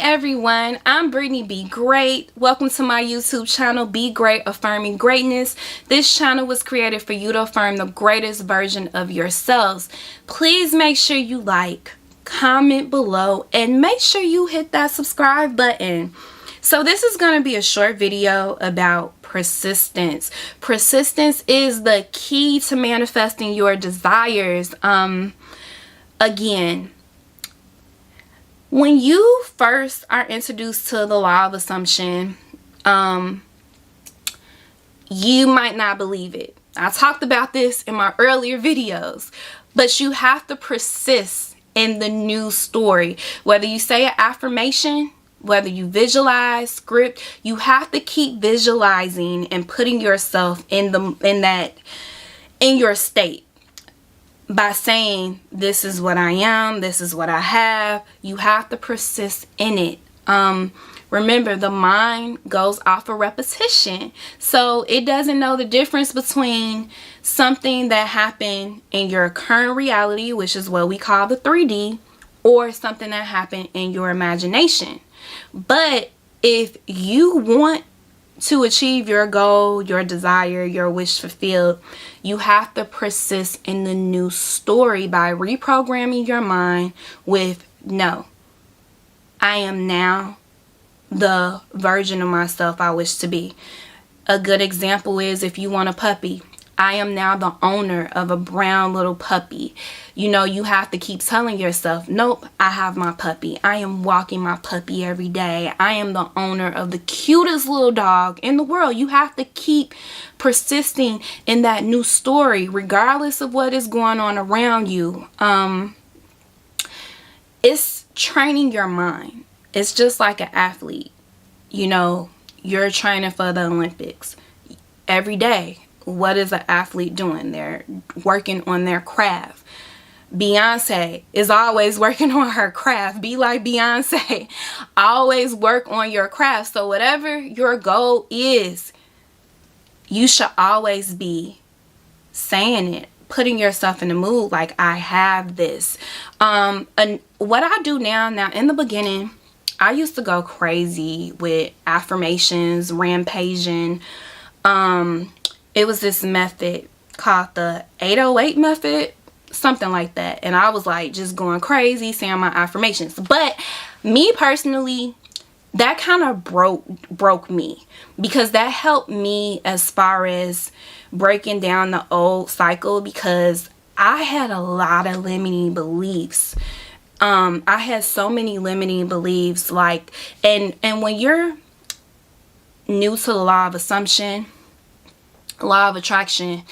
everyone, I'm Britney Be Great. Welcome to my YouTube channel, Be Great, Affirming Greatness. This channel was created for you to affirm the greatest version of yourselves. Please make sure you like, comment below, and make sure you hit that subscribe button. So this is going to be a short video about persistence. Persistence is the key to manifesting your desires. Again, when you first are introduced to the law of assumption, you might not believe it. I talked about this in my earlier videos, but you have to persist in the new story. Whether you say an affirmation, whether you visualize, script, you have to keep visualizing and putting yourself in your state. By saying, this is what I am, this is what I have, you have to persist in it. Remember, the mind goes off of repetition. So it doesn't know the difference between something that happened in your current reality, which is what we call the 3D, or something that happened in your imagination. But if you want to achieve your goal, your desire, your wish fulfilled, you have to persist in the new story by reprogramming your mind with, no, I am now the version of myself I wish to be. A good example is if you want a puppy. I am now the owner of a brown little puppy. You know, you have to keep telling yourself, nope, I have my puppy. I am walking my puppy every day. I am the owner of the cutest little dog in the world. You have to keep persisting in that new story, regardless of what is going on around you. It's training your mind. It's just like an athlete. You know, you're training for the Olympics every day. What is an athlete doing? They're working on their craft. Beyonce is always working on her craft. Be like Beyonce. Always work on your craft. So whatever your goal is, you should always be saying it, putting yourself in the mood like, I have this. And what I do now in the beginning, I used to go crazy with affirmations, rampaging. It was this method called the 808 method, something like that. And I was like just going crazy saying my affirmations. But me personally, that kind of broke me, because that helped me as far as breaking down the old cycle, because I had a lot of limiting beliefs. I had so many limiting beliefs, like, and when you're new to the law of assumption, law of attraction,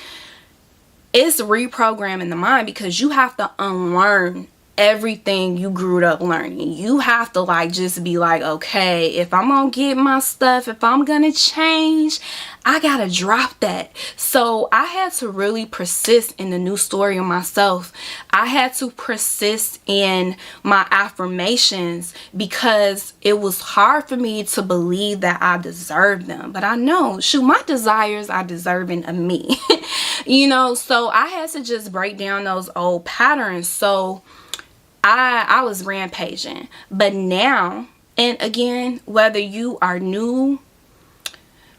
it's reprogramming the mind, because you have to unlearn everything you grew up learning. You have to like just be like, okay, if I'm gonna get my stuff, if I'm gonna change, I gotta drop that. So I had to really persist in the new story of myself. I had to persist in my affirmations, because it was hard for me to believe that I deserved them. But I know, shoot, my desires are deserving of me. You know, so I had to just break down those old patterns. So I was rampaging. But now, and again, whether you are new,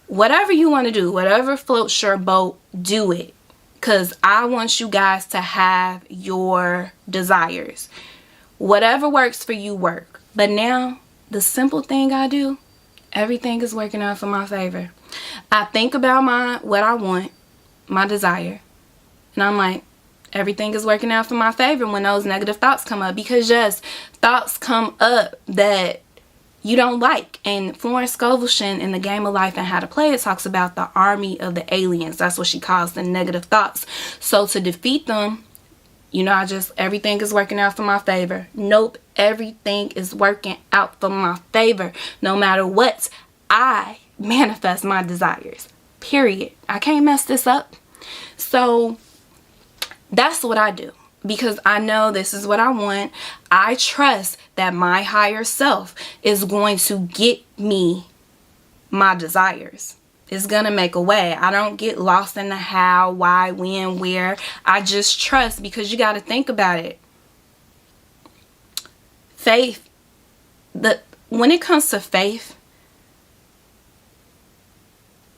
whatever you want to do, whatever floats your boat, do it. Because I want you guys to have your desires. Whatever works for you, work. But now, the simple thing I do, everything is working out for my favor. I think about what I want, my desire, and I'm like, everything is working out for my favor when those negative thoughts come up. Because yes, thoughts come up that you don't like. And Florence Scovel in The Game of Life and How to Play It talks about the army of the aliens. That's what she calls the negative thoughts. So to defeat them, you know, everything is working out for my favor. Nope, everything is working out for my favor. No matter what, I manifest my desires. Period. I can't mess this up. So that's what I do, because I know this is what I want. I trust that my higher self is going to get me my desires. It's going to make a way. I don't get lost in the how, why, when, where. I just trust, because you got to think about it. Faith, when it comes to faith,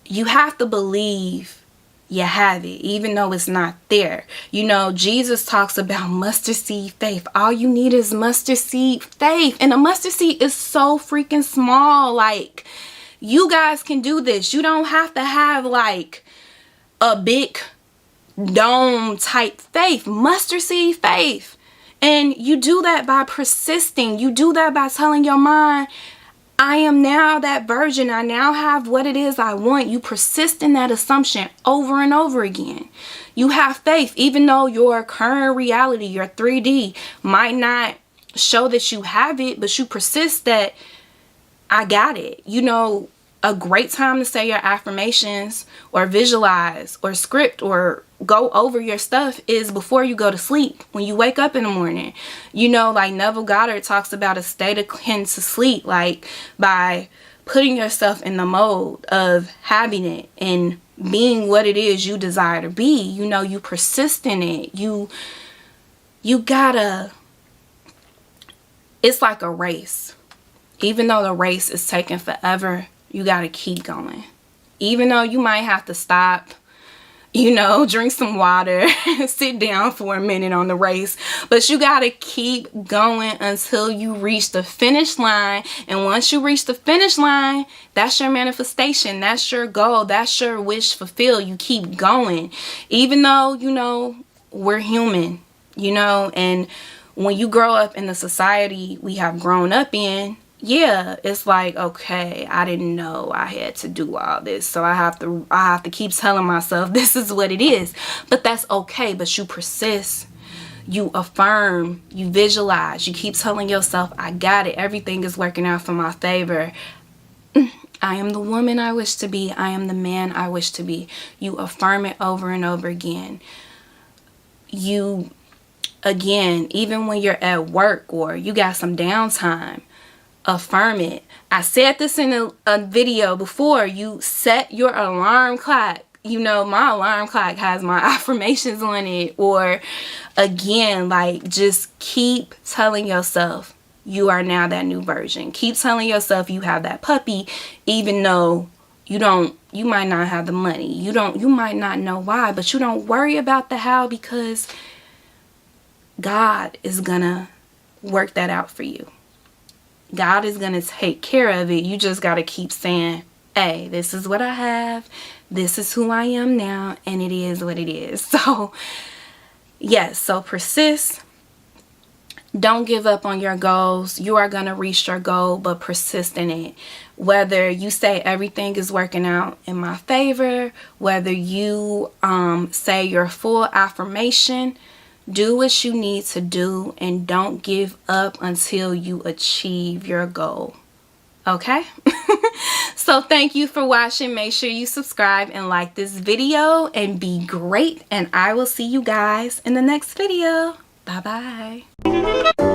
you have to believe you have it, even though it's not there. You know, Jesus talks about mustard seed faith. All you need is mustard seed faith. And a mustard seed is so freaking small. Like, you guys can do this. You don't have to have like a big dome type faith. Mustard seed faith. And you do that by persisting. You do that by telling your mind, I am now that virgin. I now have what it is I want. You persist in that assumption over and over again. You have faith, even though your current reality, your 3D, might not show that you have it, but you persist that I got it. You know, a great time to say your affirmations or visualize or script or go over your stuff is before you go to sleep, when you wake up in the morning. You know, like Neville Goddard talks about a state akin to sleep, like by putting yourself in the mode of having it and being what it is you desire to be. You know, you persist in it. You gotta, it's like a race. Even though the race is taking forever, you gotta keep going. Even though you might have to stop, you know, drink some water, sit down for a minute on the race, but you gotta keep going until you reach the finish line. And once you reach the finish line, that's your manifestation, that's your goal, that's your wish fulfilled. You keep going, even though, you know, we're human, you know. And when you grow up in the society we have grown up in, yeah, it's like, okay, I didn't know I had to do all this, so I have to keep telling myself this is what it is. But that's okay. But you persist, you affirm, you visualize, you keep telling yourself, I got it, everything is working out for my favor. I am the woman I wish to be, I am the man I wish to be. You affirm it over and over again. You, again, even when you're at work or you got some downtime, affirm it. I said this in a video before. You set your alarm clock. You know, my alarm clock has my affirmations on it. Or again, like, just keep telling yourself you are now that new version. Keep telling yourself you have that puppy, even though you might not have the money. You might not know why, but you don't worry about the how, because God is gonna work that out for you. God is going to take care of it. You just got to keep saying, hey, this is what I have. This is who I am now. And it is what it is. So, yes. So persist. Don't give up on your goals. You are going to reach your goal, but persist in it. Whether you say everything is working out in my favor, whether you say your full affirmation, do what you need to do and don't give up until you achieve your goal. Okay? So thank you for watching. Make sure you subscribe and like this video and be great. And I will see you guys in the next video. Bye-bye.